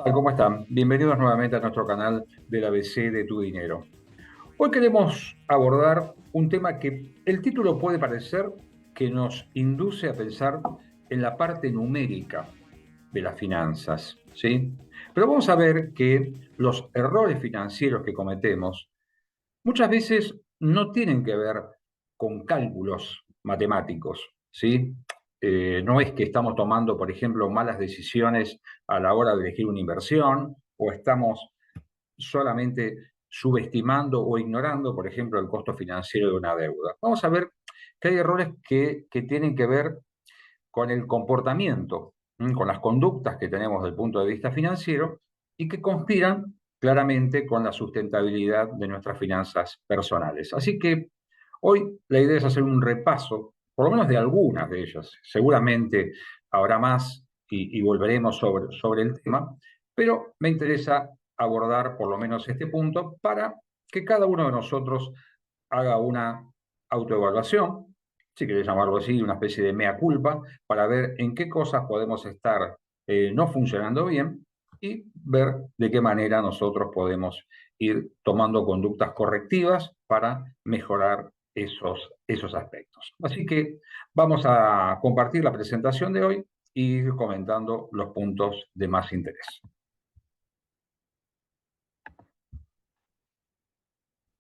tal? ¿Cómo están? Bienvenidos nuevamente a nuestro canal del ABC de Tu Dinero. Hoy queremos abordar un tema que el título puede parecer que nos induce a pensar en la parte numérica de las finanzas, ¿sí? Pero vamos a ver que los errores financieros que cometemos muchas veces no tienen que ver con cálculos matemáticos, ¿sí? No es que estamos tomando, por ejemplo, malas decisiones a la hora de elegir una inversión o estamos solamente subestimando o ignorando, por ejemplo, el costo financiero de una deuda. Vamos a ver que hay errores que tienen que ver con el comportamiento, con las conductas que tenemos desde el punto de vista financiero y que conspiran claramente con la sustentabilidad de nuestras finanzas personales. Así que hoy la idea es hacer un repaso, por lo menos de algunas de ellas. Seguramente habrá más y volveremos sobre el tema, pero me interesa abordar por lo menos este punto para que cada uno de nosotros haga una autoevaluación, si querés llamarlo así, una especie de mea culpa, para ver en qué cosas podemos estar no funcionando bien y ver de qué manera nosotros podemos ir tomando conductas correctivas para mejorar esos aspectos. Así que vamos a compartir la presentación de hoy y ir comentando los puntos de más interés.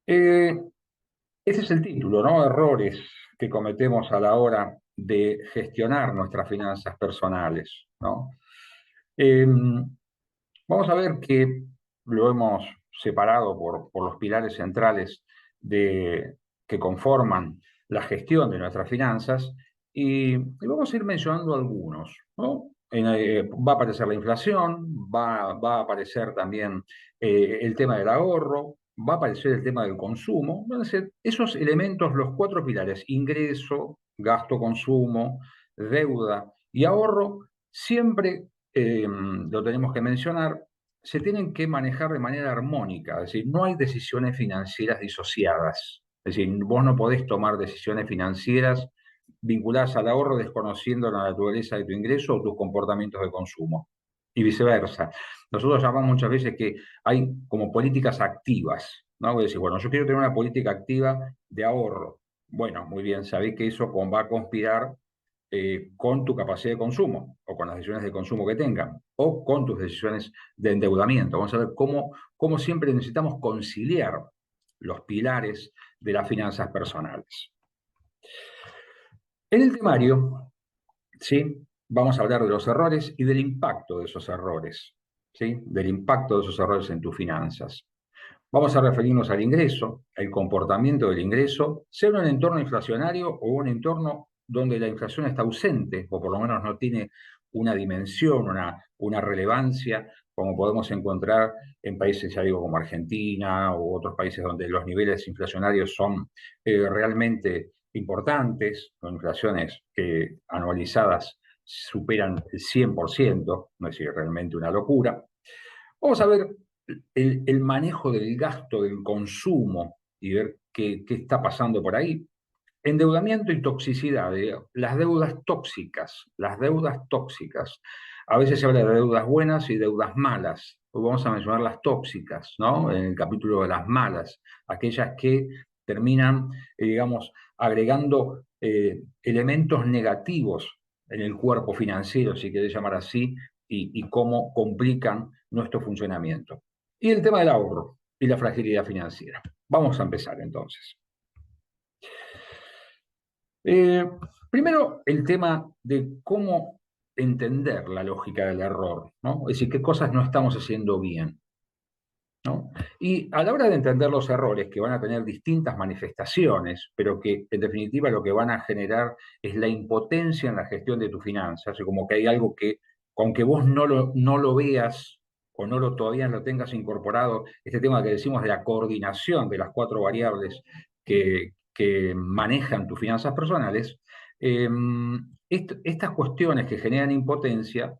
Ese es el título, ¿no? Errores que cometemos a la hora de gestionar nuestras finanzas personales, ¿no? Eh, Vamos a ver que lo hemos separado por los pilares centrales que conforman la gestión de nuestras finanzas y vamos a ir mencionando algunos, ¿no? Va a aparecer la inflación, va a aparecer también el tema del ahorro, va a aparecer el tema del consumo. Van a ser esos elementos, los cuatro pilares: ingreso, gasto, consumo, deuda y ahorro. Siempre lo tenemos que mencionar, se tienen que manejar de manera armónica, es decir, no hay decisiones financieras disociadas. Es decir, vos no podés tomar decisiones financieras vinculadas al ahorro desconociendo la naturaleza de tu ingreso o tus comportamientos de consumo. Y viceversa. Nosotros llamamos muchas veces que hay como políticas activas, ¿no? Es decir, bueno, yo quiero tener una política activa de ahorro. Bueno, muy bien, sabés que eso va a conspirar con tu capacidad de consumo o con las decisiones de consumo que tengan o con tus decisiones de endeudamiento. Vamos a ver cómo siempre necesitamos conciliar los pilares de las finanzas personales. En el temario, ¿sí? Vamos a hablar de los errores y del impacto de esos errores, ¿sí? Del impacto de esos errores en tus finanzas. Vamos a referirnos al ingreso, el comportamiento del ingreso, sea en un entorno inflacionario o un entorno donde la inflación está ausente, o por lo menos no tiene una dimensión, una relevancia, como podemos encontrar en países, ya digo, como Argentina u otros países donde los niveles inflacionarios son realmente importantes, con inflaciones que anualizadas superan el 100%, no es decir, realmente una locura. Vamos a ver el manejo del gasto, del consumo y ver qué está pasando por ahí. Endeudamiento y toxicidad, las deudas tóxicas, las deudas tóxicas. A veces se habla de deudas buenas y deudas malas. Hoy vamos a mencionar las tóxicas, ¿no? En el capítulo de las malas, aquellas que terminan, digamos, agregando elementos negativos en el cuerpo financiero, si querés llamar así, y cómo complican nuestro funcionamiento. Y el tema del ahorro y la fragilidad financiera. Vamos a empezar entonces. Eh, Primero, el tema de cómo entender la lógica del error, ¿no? Es decir, qué cosas no estamos haciendo bien, ¿no? Y a la hora de entender los errores, que van a tener distintas manifestaciones, pero que en definitiva lo que van a generar es la impotencia en la gestión de tus finanzas, o como que hay algo que, aunque vos no lo veas o todavía no lo tengas incorporado, este tema que decimos de la coordinación de las cuatro variables que manejan tus finanzas personales, eh, estas cuestiones que generan impotencia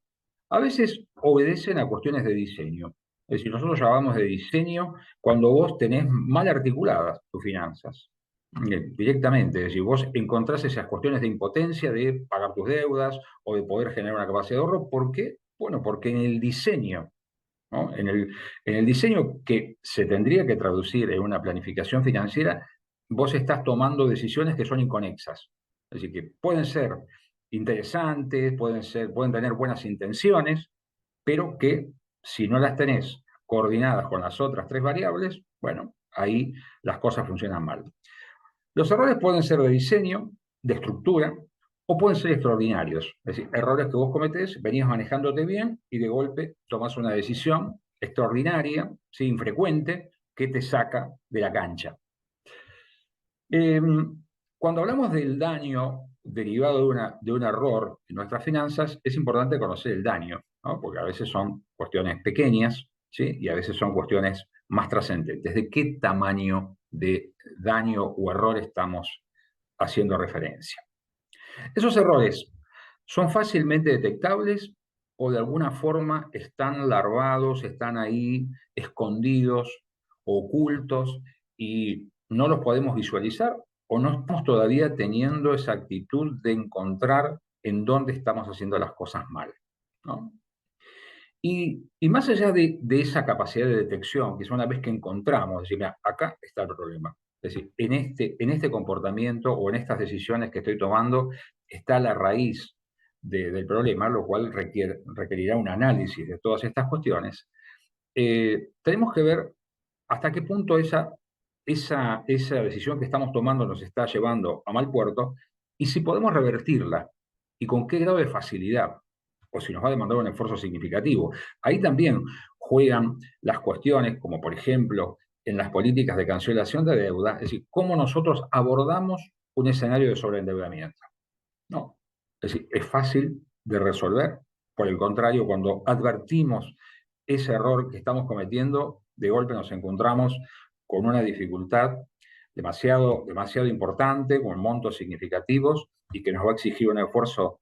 a veces obedecen a cuestiones de diseño. Es decir, nosotros llamamos de diseño cuando vos tenés mal articuladas tus finanzas, directamente. Es decir, vos encontrás esas cuestiones de impotencia de pagar tus deudas o de poder generar una capacidad de ahorro. ¿Por qué? Bueno, porque en el diseño ¿no? En el diseño que se tendría que traducir en una planificación financiera, vos estás tomando decisiones que son inconexas. Es decir, que pueden ser interesantes, pueden tener buenas intenciones, pero que si no las tenés coordinadas con las otras tres variables, bueno, ahí las cosas funcionan mal. Los errores pueden ser de diseño, de estructura, o pueden ser extraordinarios. Es decir, errores que vos cometés, venías manejándote bien y de golpe tomás una decisión extraordinaria, ¿sí? Infrecuente, que te saca de la cancha. Cuando hablamos del daño derivado de un error en nuestras finanzas, es importante conocer el daño, ¿no? Porque a veces son cuestiones pequeñas, ¿sí? Y a veces son cuestiones más trascendentes. ¿De qué tamaño de daño o error estamos haciendo referencia? Esos errores son fácilmente detectables o de alguna forma están larvados, están ahí escondidos, ocultos y no los podemos visualizar o no estamos todavía teniendo esa actitud de encontrar en dónde estamos haciendo las cosas mal, ¿no? Y más allá de esa capacidad de detección, que es una vez que encontramos, decir, mira, acá está el problema. Es decir, en este comportamiento o en estas decisiones que estoy tomando está la raíz del problema, lo cual requerirá un análisis de todas estas cuestiones. Tenemos que ver hasta qué punto esa decisión que estamos tomando nos está llevando a mal puerto y si podemos revertirla y con qué grado de facilidad o si nos va a demandar un esfuerzo significativo. Ahí también juegan las cuestiones, como por ejemplo en las políticas de cancelación de deuda, es decir, cómo nosotros abordamos un escenario de sobreendeudamiento. No, es decir, es fácil de resolver. Por el contrario, cuando advertimos ese error que estamos cometiendo, de golpe nos encontramos con una dificultad demasiado importante, con montos significativos y que nos va a exigir un esfuerzo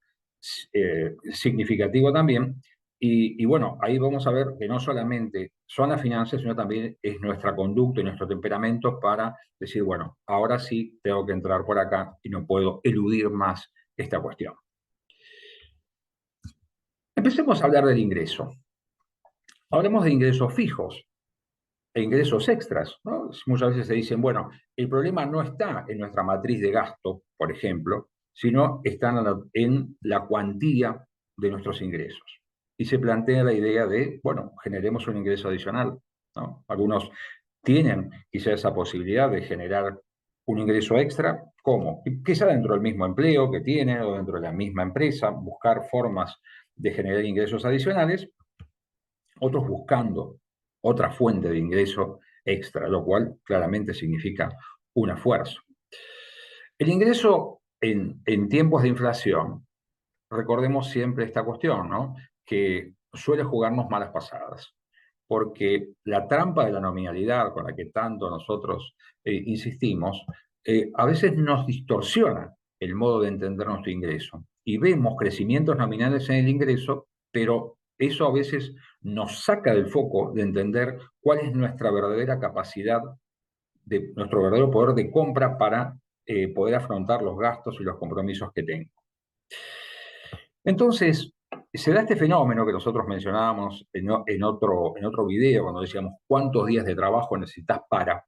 significativo también. Y bueno, ahí vamos a ver que no solamente son las finanzas, sino también es nuestra conducta y nuestro temperamento para decir, bueno, ahora sí tengo que entrar por acá y no puedo eludir más esta cuestión. Empecemos a hablar del ingreso. Hablemos de ingresos fijos e ingresos extras, ¿no? Muchas veces se dicen, bueno, el problema no está en nuestra matriz de gasto, por ejemplo, sino está en la cuantía de nuestros ingresos. Y se plantea la idea de, bueno, generemos un ingreso adicional, ¿no? Algunos tienen quizá esa posibilidad de generar un ingreso extra. ¿Cómo? Quizá dentro del mismo empleo que tienen o dentro de la misma empresa, buscar formas de generar ingresos adicionales, otros buscando otra fuente de ingreso extra, lo cual claramente significa un esfuerzo. El ingreso en tiempos de inflación, recordemos siempre esta cuestión, ¿no? Que suele jugarnos malas pasadas, porque la trampa de la nominalidad con la que tanto nosotros insistimos, a veces nos distorsiona el modo de entender nuestro ingreso. Y vemos crecimientos nominales en el ingreso, pero eso a veces nos saca del foco de entender cuál es nuestra verdadera capacidad, de nuestro verdadero poder de compra para poder afrontar los gastos y los compromisos que tengo. Entonces, se da este fenómeno que nosotros mencionábamos en otro video, cuando decíamos cuántos días de trabajo necesitas para,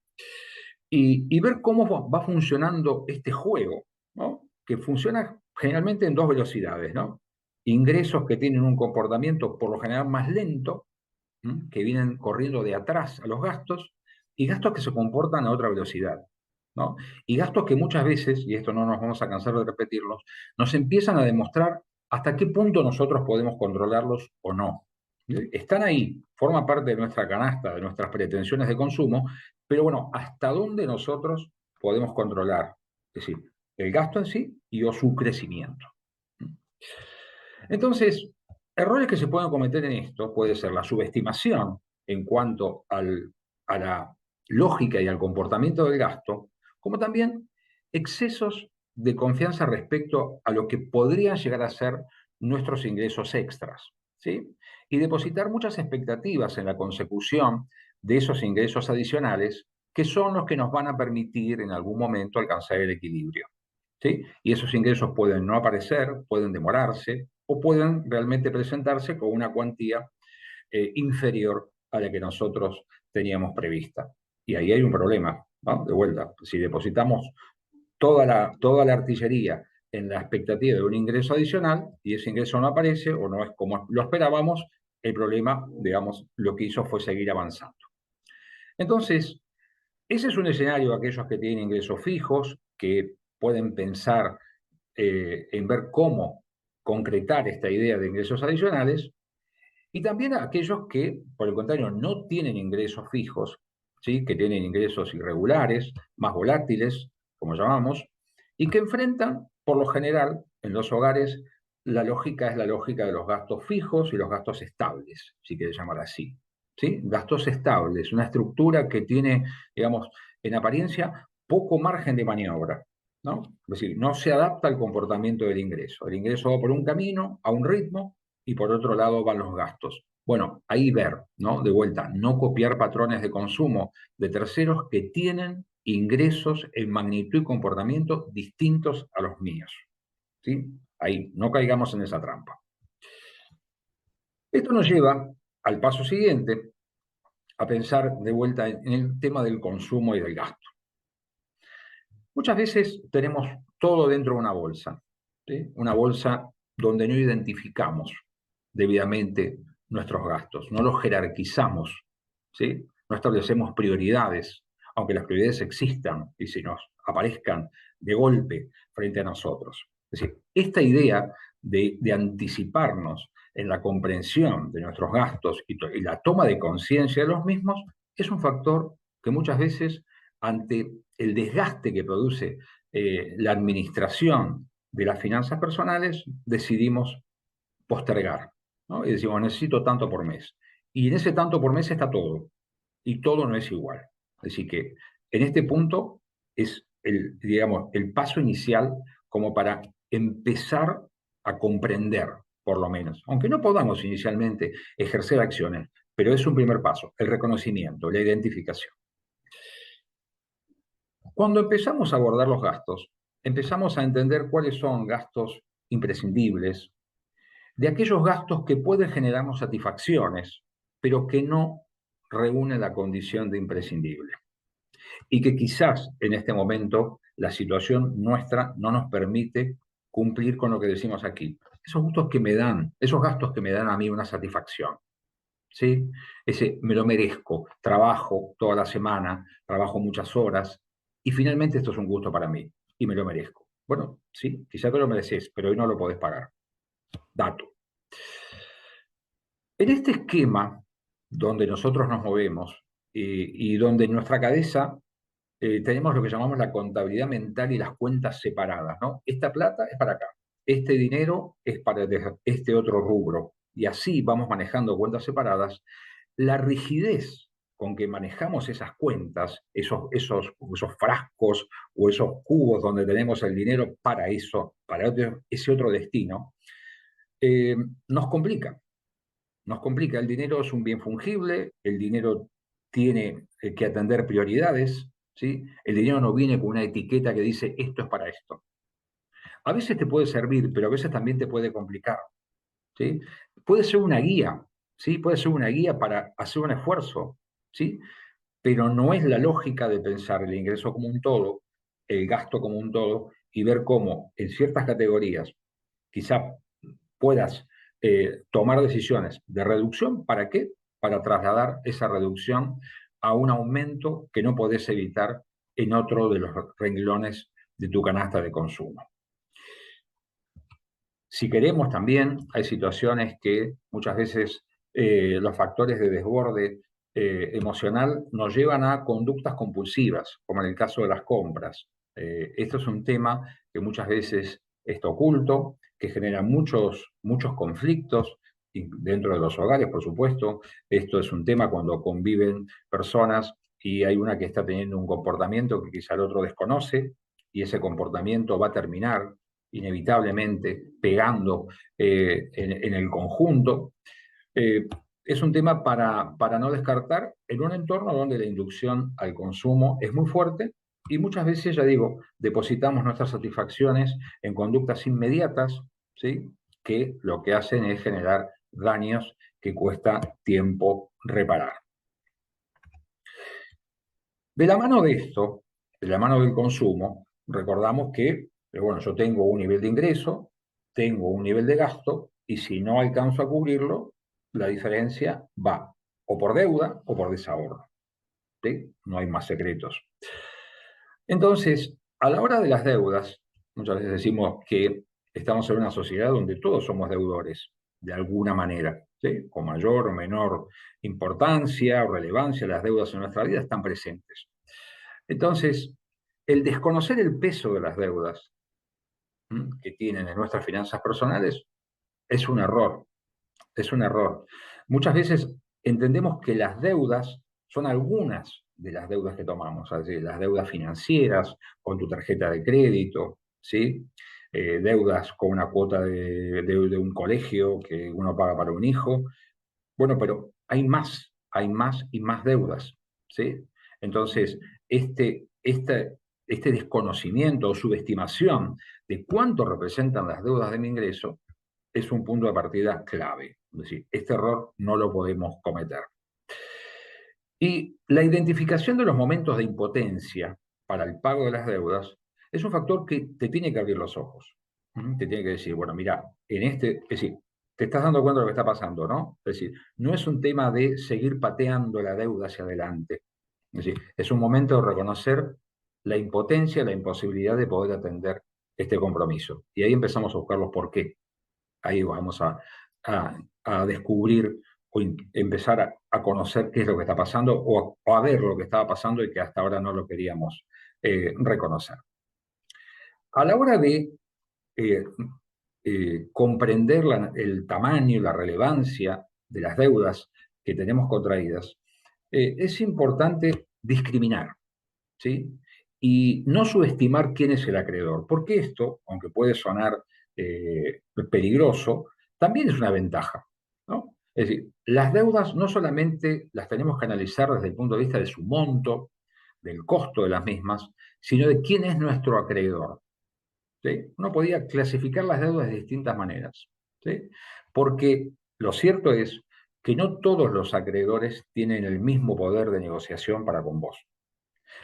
y ver cómo va funcionando este juego, ¿no? Que funciona generalmente en dos velocidades, ¿no? Ingresos que tienen un comportamiento por lo general más lento, ¿m? Que vienen corriendo de atrás a los gastos, y gastos que se comportan a otra velocidad, ¿no? Y gastos que muchas veces, y esto no nos vamos a cansar de repetirlos, nos empiezan a demostrar hasta qué punto nosotros podemos controlarlos o no. Están ahí, forma parte de nuestra canasta, de nuestras pretensiones de consumo, pero bueno, hasta dónde nosotros podemos controlar, es decir, el gasto en sí y o su crecimiento. Entonces, errores que se pueden cometer en esto puede ser la subestimación en cuanto a la lógica y al comportamiento del gasto, como también excesos de confianza respecto a lo que podrían llegar a ser nuestros ingresos extras, ¿sí? Y depositar muchas expectativas en la consecución de esos ingresos adicionales que son los que nos van a permitir en algún momento alcanzar el equilibrio, ¿sí? Y esos ingresos pueden no aparecer, pueden demorarse o pueden realmente presentarse con una cuantía inferior a la que nosotros teníamos prevista. Y ahí hay un problema, ¿no? De vuelta, si depositamos toda la artillería en la expectativa de un ingreso adicional y ese ingreso no aparece o no es como lo esperábamos, el problema, digamos, lo que hizo fue seguir avanzando. Entonces, ese es un escenario de aquellos que tienen ingresos fijos, que pueden pensar en ver cómo concretar esta idea de ingresos adicionales, y también a aquellos que, por el contrario, no tienen ingresos fijos, ¿sí? Que tienen ingresos irregulares, más volátiles, como llamamos, y que enfrentan, por lo general, en los hogares, la lógica es la lógica de los gastos fijos y los gastos estables, si quieres llamar así. ¿Sí? Gastos estables, una estructura que tiene, digamos, en apariencia, poco margen de maniobra, ¿no? Es decir, no se adapta al comportamiento del ingreso. El ingreso va por un camino, a un ritmo, y por otro lado van los gastos. Bueno, ahí ver, ¿no? De vuelta, no copiar patrones de consumo de terceros que tienen ingresos en magnitud y comportamiento distintos a los míos. ¿Sí? Ahí, no caigamos en esa trampa. Esto nos lleva al paso siguiente, a pensar de vuelta en el tema del consumo y del gasto. Muchas veces tenemos todo dentro de una bolsa, ¿sí? Una bolsa donde no identificamos debidamente nuestros gastos, no los jerarquizamos, ¿sí? No establecemos prioridades, aunque las prioridades existan y se nos aparezcan de golpe frente a nosotros. Es decir, esta idea de anticiparnos en la comprensión de nuestros gastos y la toma de conciencia de los mismos es un factor que muchas veces, ante el desgaste que produce la administración de las finanzas personales, decidimos postergar, ¿no? Y decimos, necesito tanto por mes. Y en ese tanto por mes está todo, y todo no es igual. Así que en este punto es digamos, el paso inicial como para empezar a comprender, por lo menos, aunque no podamos inicialmente ejercer acciones, pero es un primer paso, el reconocimiento, la identificación. Cuando empezamos a abordar los gastos, empezamos a entender cuáles son gastos imprescindibles, de aquellos gastos que pueden generarnos satisfacciones, pero que no reúnen la condición de imprescindible. Y que quizás en este momento la situación nuestra no nos permite cumplir con lo que decimos aquí. Esos gastos que me dan a mí una satisfacción. ¿Sí? Ese me lo merezco, trabajo toda la semana, trabajo muchas horas, y finalmente esto es un gusto para mí, y me lo merezco. Bueno, sí, quizá te lo mereces, pero hoy no lo podés pagar. Dato. En este esquema donde nosotros nos movemos y donde en nuestra cabeza tenemos lo que llamamos la contabilidad mental y las cuentas separadas, ¿no? Esta plata es para acá, este dinero es para este otro rubro, y así vamos manejando cuentas separadas. La rigidez con que manejamos esas cuentas, esos frascos o esos cubos donde tenemos el dinero para eso, para ese otro destino, eh, nos complica. Nos complica. El dinero es un bien fungible, el dinero tiene que atender prioridades, ¿sí? El dinero no viene con una etiqueta que dice esto es para esto. A veces te puede servir, pero a veces también te puede complicar, ¿sí? Puede ser una guía, ¿sí? Puede ser una guía para hacer un esfuerzo, ¿sí? Pero no es la lógica de pensar el ingreso como un todo, el gasto como un todo, y ver cómo en ciertas categorías quizá puedas tomar decisiones de reducción. ¿Para qué? Para trasladar esa reducción a un aumento que no podés evitar en otro de los renglones de tu canasta de consumo. Si queremos también, hay situaciones que muchas veces los factores de desborde emocional nos llevan a conductas compulsivas, como en el caso de las compras. Esto es un tema que muchas veces está oculto, que genera muchos conflictos dentro de los hogares, por supuesto. Esto es un tema cuando conviven personas y hay una que está teniendo un comportamiento que quizá el otro desconoce, y ese comportamiento va a terminar inevitablemente pegando en el conjunto. Eh, es un tema para no descartar en un entorno donde la inducción al consumo es muy fuerte y muchas veces, ya digo, depositamos nuestras satisfacciones en conductas inmediatas, ¿sí? Que lo que hacen es generar daños que cuesta tiempo reparar. De la mano de esto, de la mano del consumo, recordamos que, bueno, yo tengo un nivel de ingreso, tengo un nivel de gasto, y si no alcanzo a cubrirlo, la diferencia va o por deuda o por desahorro. ¿Sí? No hay más secretos. Entonces, a la hora de las deudas, muchas veces decimos que estamos en una sociedad donde todos somos deudores, de alguna manera, ¿sí? Con mayor o menor importancia o relevancia, las deudas en nuestra vida están presentes. Entonces, el desconocer el peso de las deudas que tienen en nuestras finanzas personales es un error, es un error. Muchas veces entendemos que las deudas son algunas de las deudas que tomamos, es decir, las deudas financieras con tu tarjeta de crédito, ¿sí? Deudas con una cuota de un colegio que uno paga para un hijo. Bueno, pero hay más y más deudas, ¿sí? Entonces, este desconocimiento o subestimación de cuánto representan las deudas de mi ingreso es un punto de partida clave. Es decir, este error no lo podemos cometer. Y la identificación de los momentos de impotencia para el pago de las deudas es un factor que te tiene que abrir los ojos. Te tiene que decir, bueno, mira, es decir, te estás dando cuenta de lo que está pasando, ¿no? Es decir, no es un tema de seguir pateando la deuda hacia adelante. Es decir, es un momento de reconocer la impotencia, la imposibilidad de poder atender este compromiso. Y ahí empezamos a buscar los por qué. Ahí vamos a descubrir o empezar a conocer qué es lo que está pasando o a ver lo que estaba pasando y que hasta ahora no lo queríamos reconocer. A la hora de eh, comprender el tamaño y la relevancia de las deudas que tenemos contraídas, es importante discriminar, ¿sí? Y no subestimar quién es el acreedor, porque esto, aunque puede sonar peligroso, también es una ventaja, ¿no? Es decir, las deudas no solamente las tenemos que analizar desde el punto de vista de su monto, del costo de las mismas, sino de quién es nuestro acreedor. ¿Sí? Uno podía clasificar las deudas de distintas maneras, ¿sí? Porque lo cierto es que no todos los acreedores tienen el mismo poder de negociación para con vos.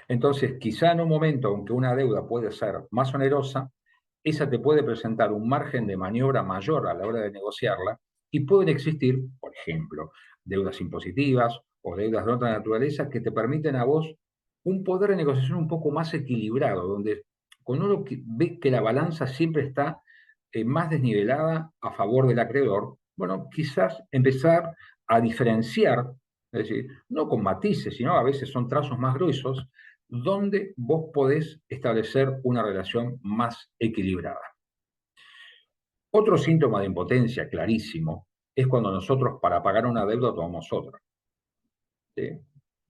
Entonces, quizá en un momento, aunque una deuda puede ser más onerosa, esa te puede presentar un margen de maniobra mayor a la hora de negociarla y pueden existir, por ejemplo, deudas impositivas o deudas de otra naturaleza que te permiten a vos un poder de negociación un poco más equilibrado, donde cuando uno ve que la balanza siempre está más desnivelada a favor del acreedor, bueno, quizás empezar a diferenciar, es decir, no con matices, sino a veces son trazos más gruesos, donde vos podés establecer una relación más equilibrada. Otro síntoma de impotencia clarísimo es cuando nosotros para pagar una deuda tomamos otra. ¿Sí?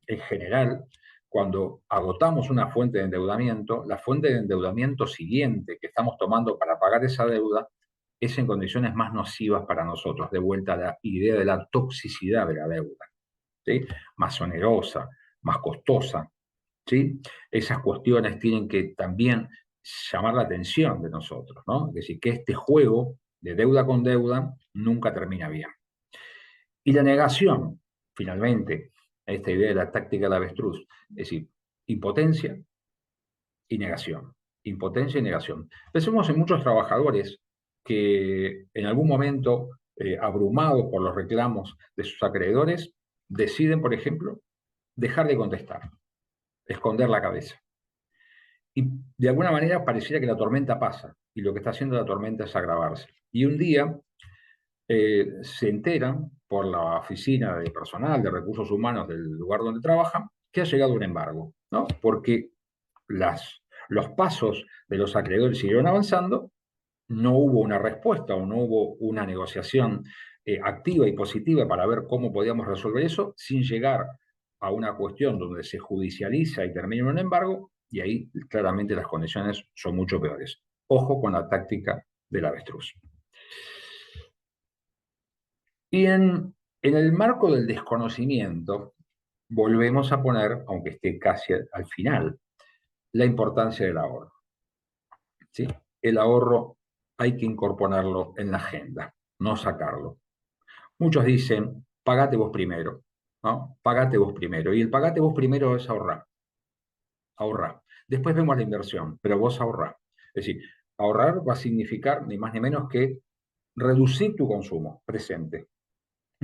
En general, cuando agotamos una fuente de endeudamiento, la fuente de endeudamiento siguiente que estamos tomando para pagar esa deuda es en condiciones más nocivas para nosotros. De vuelta a la idea de la toxicidad de la deuda. ¿Sí? Más onerosa, más costosa. ¿Sí? Esas cuestiones tienen que también llamar la atención de nosotros, ¿no? Es decir, que este juego de deuda con deuda nunca termina bien. Y la negación, finalmente, esta idea de la táctica del avestruz, es decir, impotencia y negación. Impotencia y negación. Pensemos en muchos trabajadores que en algún momento, abrumados por los reclamos de sus acreedores, deciden, por ejemplo, dejar de contestar, esconder la cabeza. Y de alguna manera pareciera que la tormenta pasa, y lo que está haciendo la tormenta es agravarse. Y un día se enteran por la oficina de personal de recursos humanos del lugar donde trabajan que ha llegado un embargo, ¿no? Porque los pasos de los acreedores siguieron avanzando, no hubo una respuesta o no hubo una negociación activa y positiva para ver cómo podíamos resolver eso sin llegar a una cuestión donde se judicializa y termina en un embargo, y ahí claramente las condiciones son mucho peores. Ojo con la táctica del avestruz. Y en el marco del desconocimiento, volvemos a poner, aunque esté casi al final, la importancia del ahorro. ¿Sí? El ahorro hay que incorporarlo en la agenda, no sacarlo. Muchos dicen, pagate vos primero, ¿no? Pagate vos primero. Y el pagate vos primero es ahorrar, ahorrar. Después vemos la inversión, pero vos ahorrar. Es decir, ahorrar va a significar ni más ni menos que reducir tu consumo presente,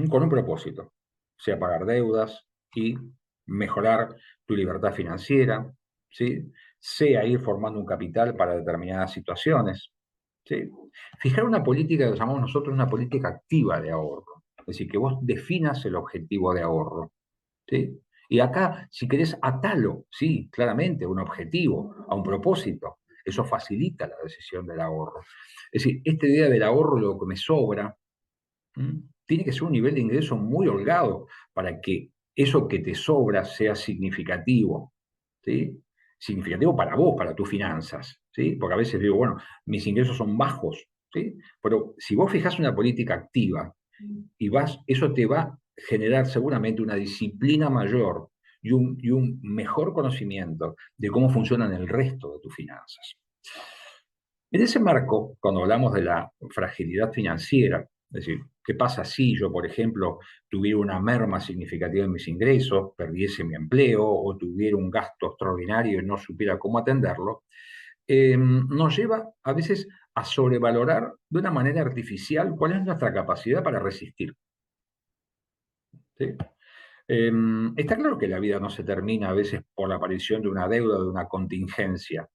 con un propósito, sea pagar deudas y mejorar tu libertad financiera, ¿sí? Sea ir formando un capital para determinadas situaciones, ¿sí? Fijar una política que llamamos nosotros una política activa de ahorro, es decir, que vos definas el objetivo de ahorro, ¿sí? Y acá, si querés, atalo, sí, claramente, a un objetivo, a un propósito. Eso facilita la decisión del ahorro. Es decir, esta idea del ahorro, lo que me sobra, tiene que ser un nivel de ingreso muy holgado para que eso que te sobra sea significativo, ¿sí? Significativo para vos, para tus finanzas, ¿sí? Porque a veces digo, bueno, mis ingresos son bajos, ¿sí? Pero si vos fijás una política activa y eso te va a generar seguramente una disciplina mayor y un mejor conocimiento de cómo funcionan el resto de tus finanzas. En ese marco, cuando hablamos de la fragilidad financiera, es decir, ¿qué pasa si yo, por ejemplo, tuviera una merma significativa en mis ingresos, perdiese mi empleo o tuviera un gasto extraordinario y no supiera cómo atenderlo? Nos lleva a veces a sobrevalorar de una manera artificial cuál es nuestra capacidad para resistir, ¿sí? Está claro que la vida no se termina a veces por la aparición de una deuda, de una contingencia,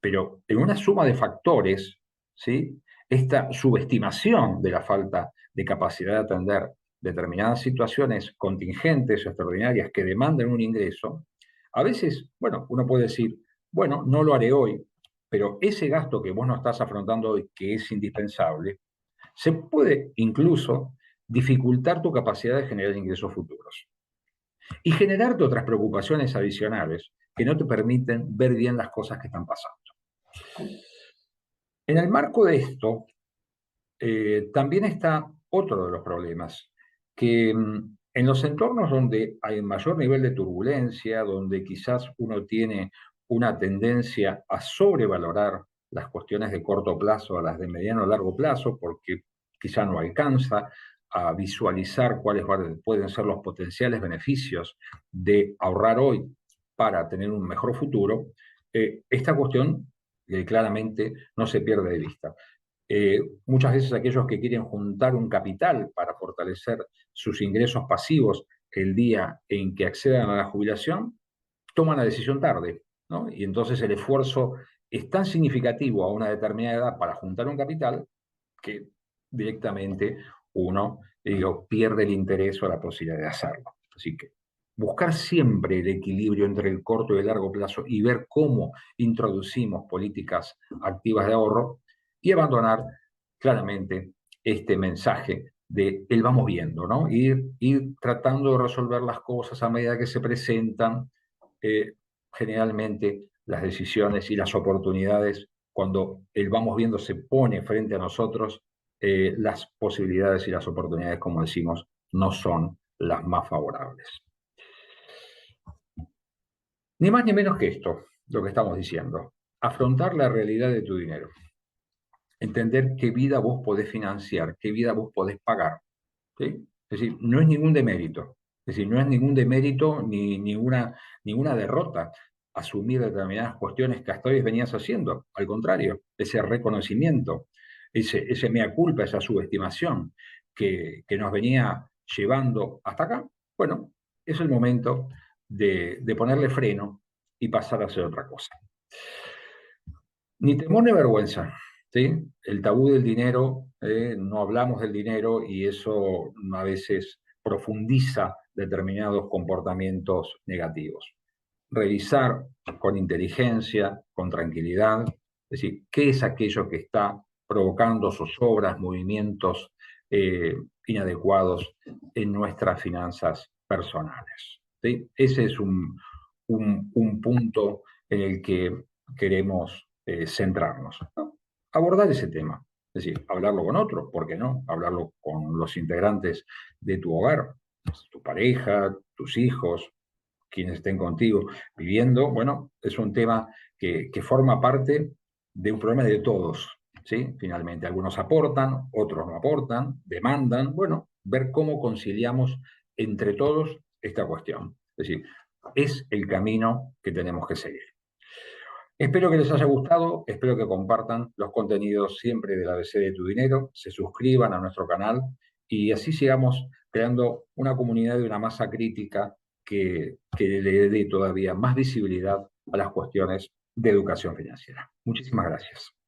pero en una suma de factores, ¿sí? Esta subestimación de la falta de capacidad de atender determinadas situaciones contingentes o extraordinarias que demandan un ingreso, a veces, bueno, uno puede decir, bueno, no lo haré hoy, pero ese gasto que vos no estás afrontando hoy, que es indispensable, se puede incluso dificultar tu capacidad de generar ingresos futuros y generarte otras preocupaciones adicionales que no te permiten ver bien las cosas que están pasando. En el marco de esto, también está otro de los problemas, que en los entornos donde hay mayor nivel de turbulencia, donde quizás uno tiene una tendencia a sobrevalorar las cuestiones de corto plazo a las de mediano o largo plazo, porque quizá no alcanza a visualizar cuáles pueden ser los potenciales beneficios de ahorrar hoy para tener un mejor futuro, esta cuestión claramente no se pierde de vista. Muchas veces aquellos que quieren juntar un capital para fortalecer sus ingresos pasivos el día en que accedan a la jubilación, toman la decisión tarde, ¿no? Y entonces el esfuerzo es tan significativo a una determinada edad para juntar un capital que directamente uno, digo, pierde el interés o la posibilidad de hacerlo. Así que buscar siempre el equilibrio entre el corto y el largo plazo y ver cómo introducimos políticas activas de ahorro y abandonar claramente este mensaje de el vamos viendo, ¿no? Ir tratando de resolver las cosas a medida que se presentan. Generalmente las decisiones y las oportunidades, cuando el vamos viendo se pone frente a nosotros, las posibilidades y las oportunidades, como decimos, no son las más favorables. Ni más ni menos que esto, lo que estamos diciendo. Afrontar la realidad de tu dinero. Entender qué vida vos podés financiar, qué vida vos podés pagar, ¿sí? Es decir, no es ningún demérito. Es decir, no es ningún demérito ni ninguna derrota asumir determinadas cuestiones que hasta hoy venías haciendo. Al contrario, ese reconocimiento, ese mea culpa, esa subestimación que nos venía llevando hasta acá, bueno, es el momento de ponerle freno y pasar a hacer otra cosa. Ni temor ni vergüenza, ¿sí? El tabú del dinero, no hablamos del dinero y eso a veces profundiza determinados comportamientos negativos. Revisar con inteligencia, con tranquilidad, es decir, qué es aquello que está provocando zozobras, movimientos inadecuados en nuestras finanzas personales, ¿sí? Ese es un punto en el que queremos centrarnos, ¿no? Abordar ese tema, es decir, hablarlo con otros, ¿por qué no? Hablarlo con los integrantes de tu hogar, tu pareja, tus hijos, quienes estén contigo viviendo. Bueno, es un tema que forma parte de un problema de todos, ¿sí? Finalmente, algunos aportan, otros no aportan, demandan, bueno, ver cómo conciliamos entre todos esta cuestión. Es decir, es el camino que tenemos que seguir. Espero que les haya gustado, espero que compartan los contenidos siempre del ABC de tu dinero, se suscriban a nuestro canal y así sigamos creando una comunidad de una masa crítica que le dé todavía más visibilidad a las cuestiones de educación financiera. Muchísimas gracias.